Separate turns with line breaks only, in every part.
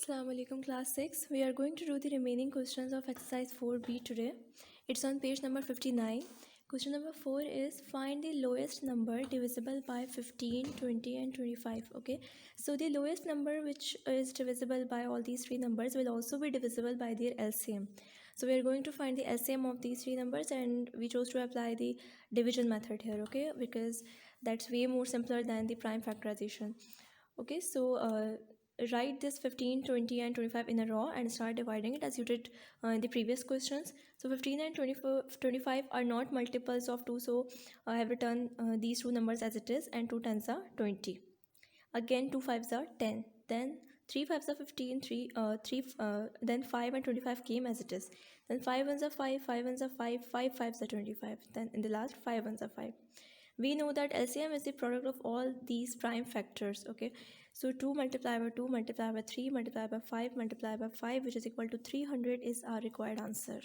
Assalamu alaikum class 6. We are going to do the remaining questions of exercise 4b today. It's on page number 59. Question number 4 is find the lowest number divisible by 15, 20 and 25. Okay, so the lowest number which is divisible by all these three numbers will also be divisible by their LCM. So we are going to find the LCM of these three numbers, and we chose to apply the division method here, okay, because that's way more simpler than the prime factorization. Okay, so write this 15, 20 and 25 in a row and start dividing it as you did in the previous questions. So 15 and 25 are not multiples of 2, so I have written these two numbers as it is, and 2 tens are 20. Again 2 fives are 10, then 3 fives are 15, then 5 and 25 came as it is, then 5 ones are 5, 5 ones are 5, 5 fives are 25, then in the last 5 ones are 5. We know that LCM is the product of all these prime factors. Okay, so 2 multiplied by 2 multiplied by 3 multiplied by 5 multiplied by 5, which is equal to 300, is our required answer.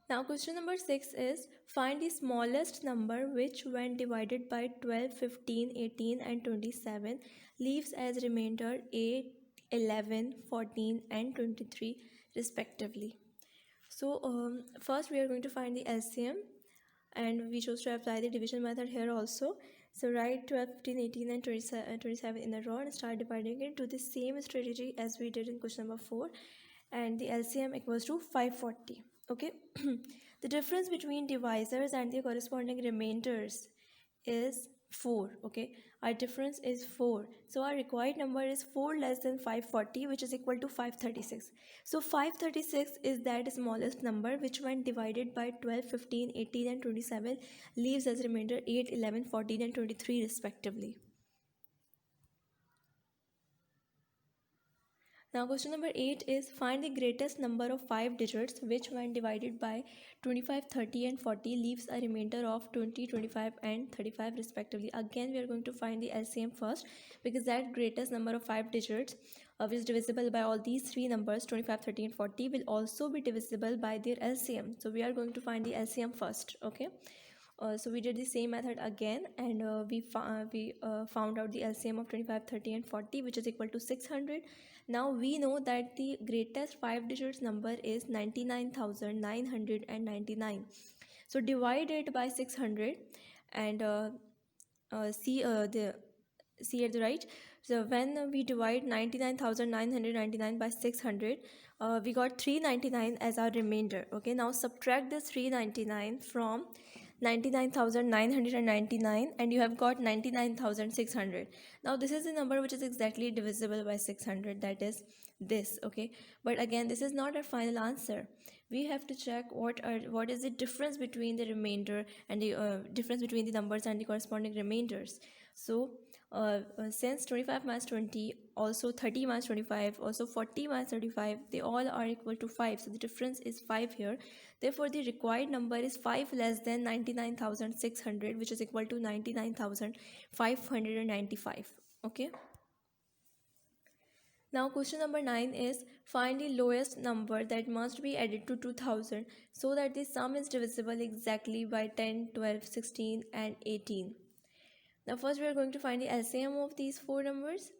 Now question number 6 is find the smallest number which when divided by 12, 15, 18 and 27 leaves as remainder 8, 11, 14 and 23 respectively. So first we are going to find the LCM, and we chose to apply the division method here also. So write 12, 15, 18 and 27 in a row and start dividing it. Do the same strategy as we did in question number 4, and the LCM equals to 540. Okay, the difference between divisors and the corresponding remainders is 4. Okay, our difference is 4, so our required number is 4 less than 540, which is equal to 536. So 536 is that smallest number which when divided by 12, 15, 18 and 27 leaves as remainder 8, 11, 14 and 23 respectively. Now question number 8 is find the greatest number of 5 digits which when divided by 25, 30 and 40 leaves a remainder of 20, 25 and 35 respectively. Again we are going to find the LCM first, because that greatest number of 5 digits which is divisible by all these three numbers 25, 30 and 40 will also be divisible by their LCM. So we are going to find the LCM first. Okay, so we did the same method again, and we found out the LCM of 25, 30 and 40, which is equal to 600. Now we know that the greatest 5 digits number is 99,999. So divide it by 600 and see at the right. So when we divide 99,999 by 600, we got 399 as our remainder. Okay, now subtract this 399 from 99,999 and you have got 99,600. Now this is the number which is exactly divisible by 600, that is this. Okay, but again this is not our final answer. We have to check what is the difference between the remainder and the difference between the numbers and the corresponding remainders. So since 25 minus 20, also 30 minus 25, also 40 minus 35, they all are equal to 5. So the difference is 5 here. Therefore, the required number is 5 less than 99,600, which is equal to 99,595. Okay. Now question number 9 is find the lowest number that must be added to 2000 so that the sum is divisible exactly by 10, 12, 16 and 18. Now first we are going to find the LCM of these four numbers.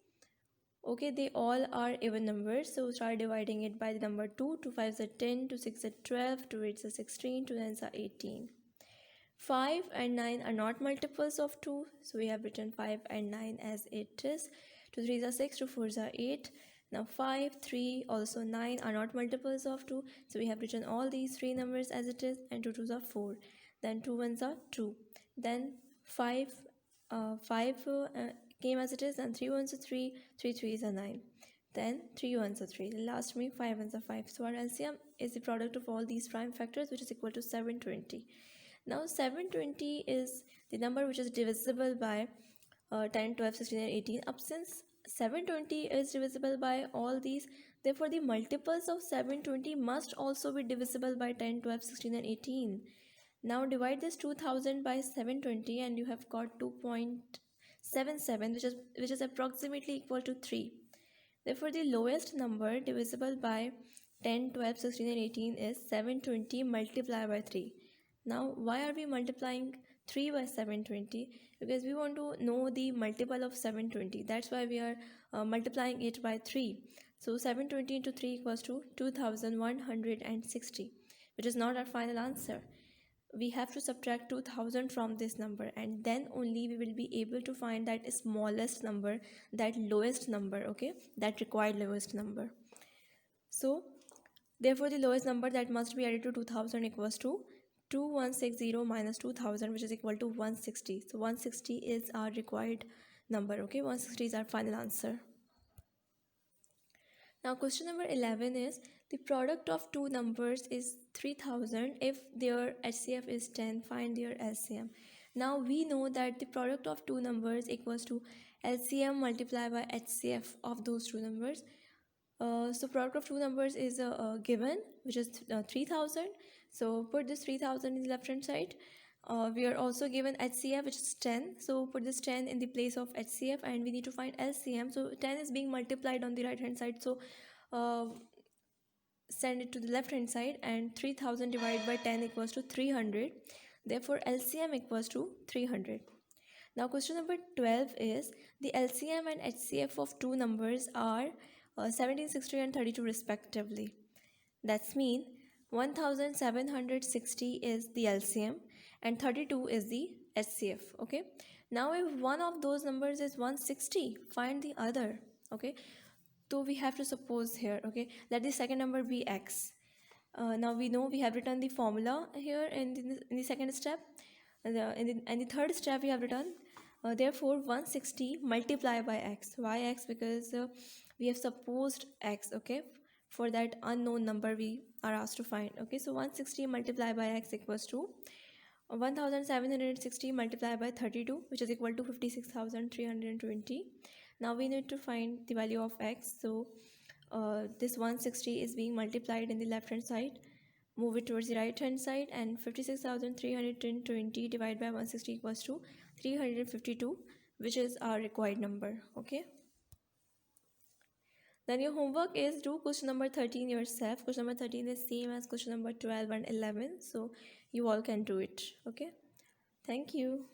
Okay, they all are even numbers, so start dividing it by the number 2. 2 5s are 10, 2 6 are 12, 2 8s are 16, 2 9s are 18. 5 and 9 are not multiples of 2, so we have written 5 and 9 as it is. 2 3s are 6, 2 4s are 8. Now 5, 3, also 9 are not multiples of 2, so we have written all these three numbers as it is, and 2 2s are 4. Then 2 1s are 2. Then 5 came as it is, and 3 1s are 3, 3 3s are 9. Then 3 1s are 3. The last me 5 1s are 5. So our LCM is the product of all these prime factors, which is equal to 720. Now 720 is the number which is divisible by 10, 12, 16 and 18. Up since 720 is divisible by all these, therefore the multiples of 720 must also be divisible by 10, 12, 16 and 18. Now divide this 2000 by 720 and you have got 2.77, which is approximately equal to 3. Therefore the lowest number divisible by 10, 12, 16 and 18 is 720 multiplied by 3. Now why are we multiplying 3 by 720, because we want to know the multiple of 720. That's why we are multiplying it by 3. So 720 into 3 equals to 2160, which is not our final answer. We have to subtract 2000 from this number, and then only we will be able to find that smallest number, that lowest number, okay, that required lowest number. So therefore the lowest number that must be added to 2000 equals to 2160 minus 2000, which is equal to 160. So 160 is our required number, okay, 160 is our final answer. Now question number 11 is, the product of two numbers is 3000 if their HCF is 10, find their LCM. Now we know that the product of two numbers equals to LCM multiplied by HCF of those two numbers. So product of two numbers is given, which is 3000. So put this 3000 in the left hand side. We are also given HCF, which is 10. So put this 10 in the place of HCF, and we need to find LCM. So 10 is being multiplied on the right hand side. So send it to the left hand side, and 3000 divided by 10 equals to 300. Therefore LCM equals to 300. Now question number 12 is, the LCM and HCF of two numbers are 1760 and 32 respectively. That's mean 1760 is the LCM and 32 is the HCF. Okay, now if one of those numbers is 160, find the other. Okay, so we have to suppose here, okay, let the second number be x. Now we know we have written the formula here in the second step. In the third step we have written therefore 160 multiply by x. Why x? Because we have supposed x, okay, for that unknown number we are asked to find. Okay, so 160 multiplied by x equals to 1760 multiplied by 32, which is equal to 56,320. Now we need to find the value of x. So this 160 is being multiplied in the left hand side, move it towards the right hand side, and 56,320 divided by 160 equals to 352, which is our required number. Okay, then your homework is do question number 13 yourself. Question number 13 is same as question number 12 and 11, so you all can do it. Okay, thank you.